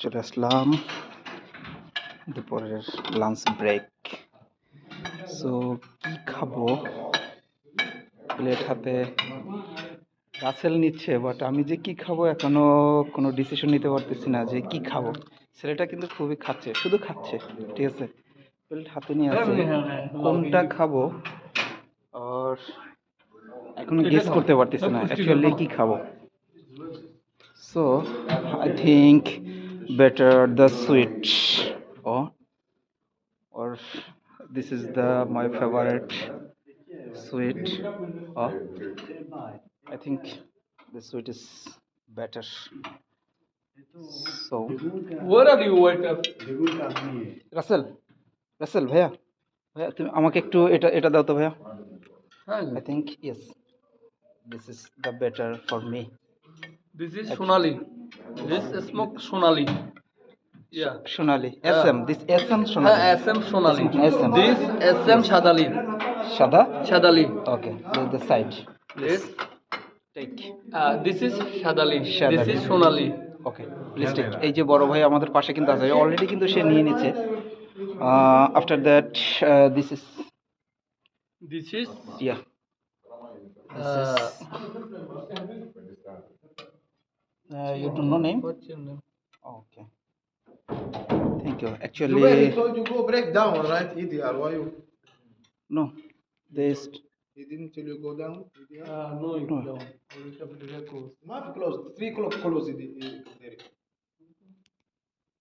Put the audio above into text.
চলে আসলাম দুপুরের lunch break. So কি খাবো, প্লেট হাতে রাসেল নিচ্ছে, বাট আমি যে কি খাবো এখনো কোনো ডিসিশন নিতে পারতেছি না যে কি খাবো। ছেলেটা কিন্তু খুবই খাচ্ছে, শুধু খাচ্ছে, ঠিক আছে, প্লেট হাতে নিয়ে আছে, কোনটা খাবো আর এখন গেস করতে পারতেছি না অ্যাকচুয়ালি কি খাবো। So I think better the sweet, or this is the my favorite sweet, or I think the sweet is better. So Where are you, waiter? Rasel, Rasel ভাইয়া, ভাইয়া তুমি আমাকে একটু এটা এটা দাও তো ভাইয়া। I think yes, this is the better for me. This is Sonali. This is smoke Sonali. Yeah. Sonali Yeah. SM, this SM Sonali, SM Sonali. SM. This SM Shadali. সাদা, Shadali. okay, the side This take. this is Shadali. This Shadali. is Sonali. Okay please take. এই যে বড় ভাই আমাদের পাশে কিন্তু আছে already, কিন্তু সে নিয়ে নিচ্ছে। After that this is This is yeah you don't know name? what's your name? Okay, thank you. Zubair, actually he told you go break down, right? EDR, why you? No this He didn't tell you go down? EDR? No, No. no. Or it will be close. ما في close, 3 o'clock close EDR.